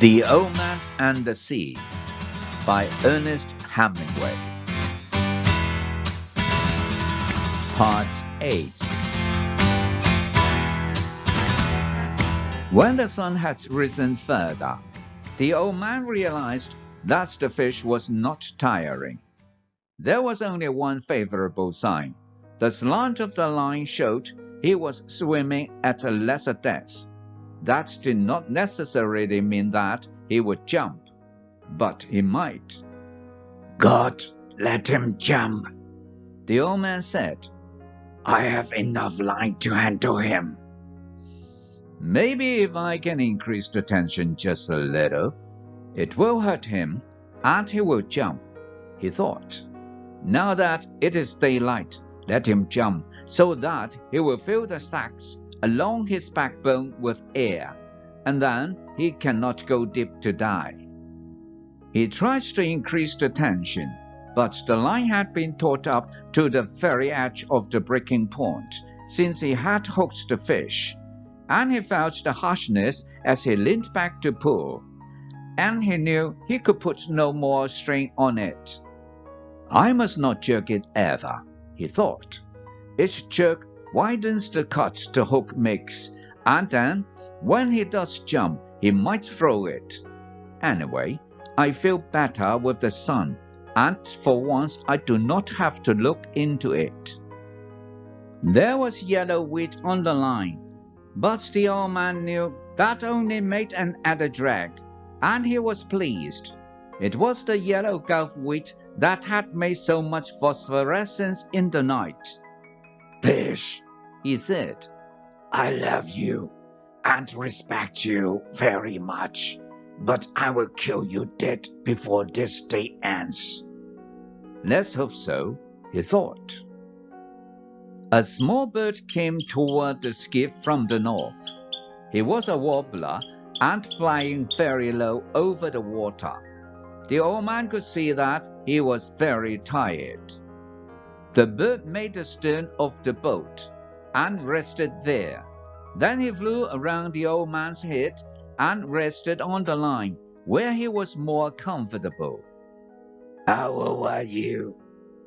The Old Man and the Sea by Ernest Hemingway. Part 8. When the sun had risen further, the old man realized that the fish was not tiring. There was only one favorable sign. The slant of the line showed he was swimming at a lesser depth. That did not necessarily mean that he would jump, but he might. God, let him jump, the old man said. I have enough line to handle him. Maybe if I can increase the tension just a little, it will hurt him and he will jump, he thought. Now that it is daylight, let him jump so that he will fill the sacks along his backbone with air, and then he cannot go deep to die. He tried to increase the tension, but the line had been taut up to the very edge of the breaking point since he had hooked the fish, and he felt the harshness as he leaned back to pull, and he knew he could put no more strain on it. I must not jerk it ever, he thought. Each jerk widens the cut the hook makes, and then, when he does jump, he might throw it. Anyway, I feel better with the sun, and for once I do not have to look into it. There was yellow wheat on the line, but the old man knew that only made an added drag, and he was pleased. It was the yellow gulf wheat that had made so much phosphorescence in the night. Fish, he said, I love you and respect you very much, but I will kill you dead before this day ends. Let's hope so, he thought. A small bird came toward the skiff from the north. He was a warbler and flying very low over the water. The old man could see that he was very tired. The bird made the stern of the boat and rested there. Then he flew around the old man's head and rested on the line where he was more comfortable. How old are you?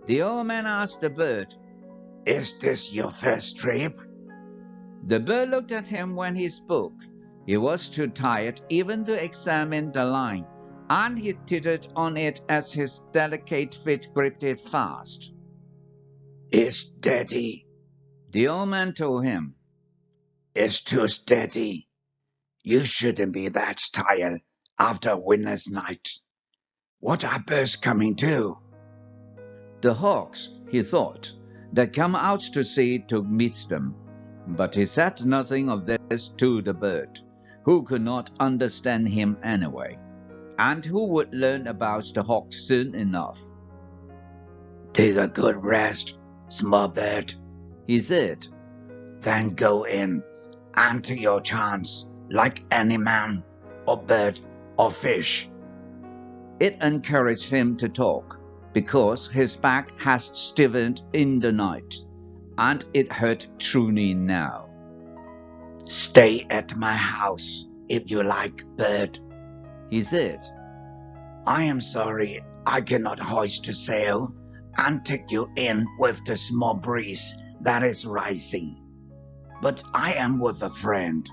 The old man asked the bird. Is this your first trip? The bird looked at him when he spoke. He was too tired even to examine the line, and he tittered on it as his delicate feet gripped it fast. It's steady, the old man told him. It's too steady. You shouldn't be that tired after a winter's night. What are birds coming to? The hawks, he thought, that come out to sea to meet them. But he said nothing of this to the bird, who could not understand him anyway, and who would learn about the hawks soon enough. Take a good rest, small bird, he said. Then go in and take your chance like any man or bird or fish. It encouraged him to talk, because his back had stiffened in the night, and it hurt truly now. Stay at my house if you like, bird, he said. I am sorry I cannot hoist the sail and take you in with the small breeze that is rising, but I am with a friend.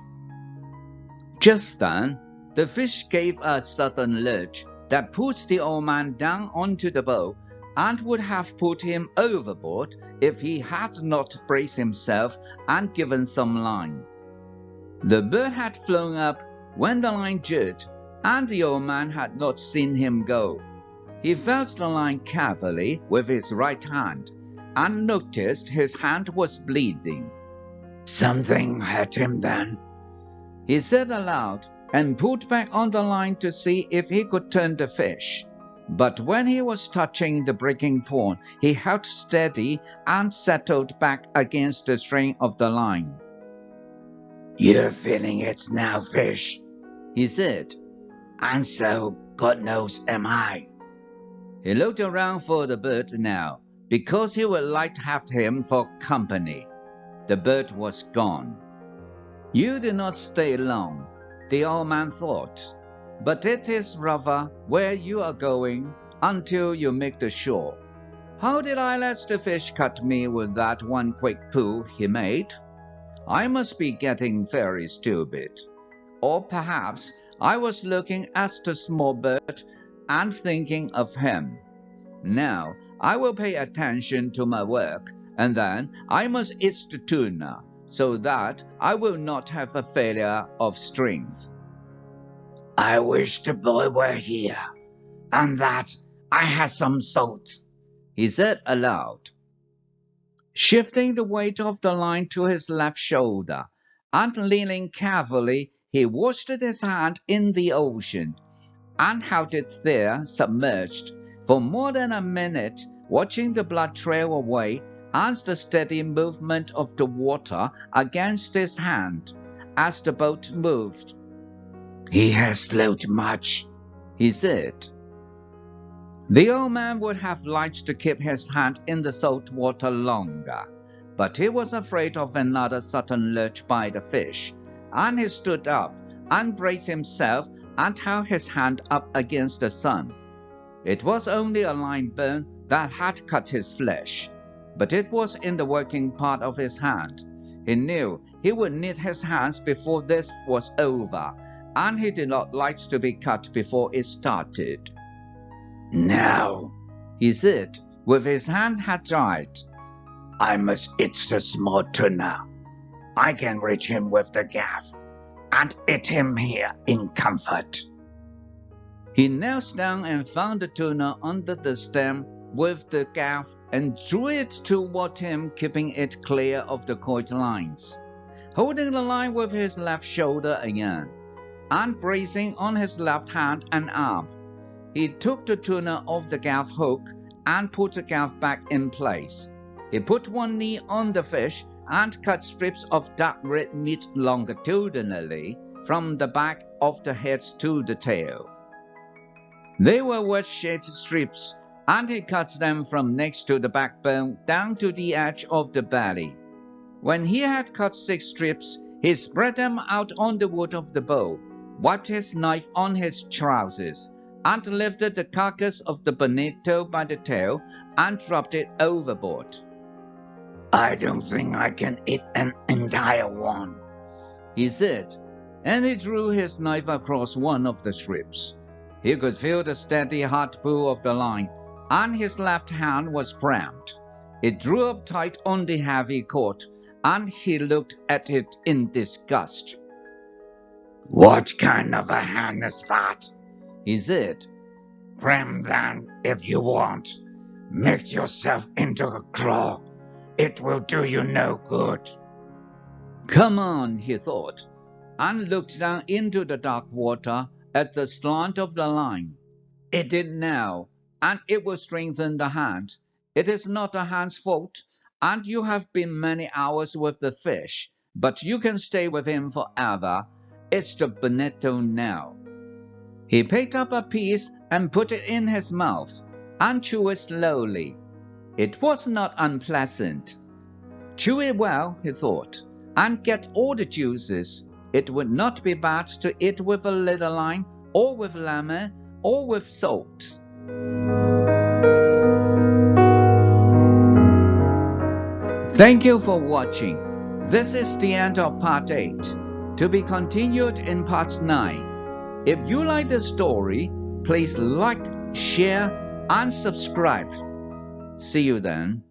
Just then, the fish gave a sudden lurch that put the old man down onto the boat and would have put him overboard if he had not braced himself and given some line. The bird had flown up when the line jerked, and the old man had not seen him go. He felt the line carefully with his right hand and noticed his hand was bleeding. Something hurt him then, he said aloud, and pulled back on the line to see if he could turn the fish. But when he was touching the breaking point, he held steady and settled back against the strain of the line. You're feeling it now, fish, he said. And so, God knows, am I. He looked around for the bird now, because he would like to have him for company. The bird was gone. You did not stay long, the old man thought. but it is rougher where you are going until you make the shore. How did I let the fish cut me with that one quick pull he made? I must be getting very stupid. Or perhaps I was looking at the small bird and thinking of him. Now I will pay attention to my work, and then I must eat the tuna, so that I will not have a failure of strength. I wish the boy were here, and that I had some salt, he said aloud. Shifting the weight of the line to his left shoulder, and leaning carefully, he washed his hand in the ocean, and held it there submerged for more than a minute, watching the blood trail away and the steady movement of the water against his hand as the boat moved. He has slowed much, he said. The old man would have liked to keep his hand in the salt water longer, but he was afraid of another sudden lurch by the fish, and he stood up and braced himself and held his hand up against the sun. It was only a line burn that had cut his flesh, but it was in the working part of his hand. He knew he would need his hands before this was over, and he did not like to be cut before it started. Now, he said, with his hand had dried, I must eat the small tuna. I can reach him with the gaff, and eat him here in comfort. He knelt down and found the tuna under the stem with the gaff and drew it toward him, keeping it clear of the coiled lines. Holding the line with his left shoulder again, and bracing on his left hand and arm, he took the tuna off the gaff hook and put the gaff back in place. He put one knee on the fish and cut strips of dark red meat longitudinally from the back of the head to the tail. They were wedge-shaped strips, and he cut them from next to the backbone down to the edge of the belly. When he had cut 6 strips, he spread them out on the wood of the bow, wiped his knife on his trousers, and lifted the carcass of the bonito by the tail and dropped it overboard. I don't think I can eat an entire one, he said, and he drew his knife across one of the strips. He could feel the steady hard pull of the line, and his left hand was cramped. It drew up tight on the heavy cord, and he looked at it in disgust. What kind of a hand is that? he said. Cram then, if you want. Make yourself into a claw. It will do you no good. Come on, he thought, and looked down into the dark water at the slant of the line. It did now, and it will strengthen the hand. It is not a hand's fault, and you have been many hours with the fish, but you can stay with him forever. It's the bonito now. He picked up a piece and put it in his mouth, and chewed it slowly. It was not unpleasant. Chew it well, he thought, and get all the juices. It would not be bad to eat with a little lime, or with lemon, or with salt. Thank you for watching. This is the end of part 8, to be continued in part 9. If you like the story, please like, share, and subscribe. See you then.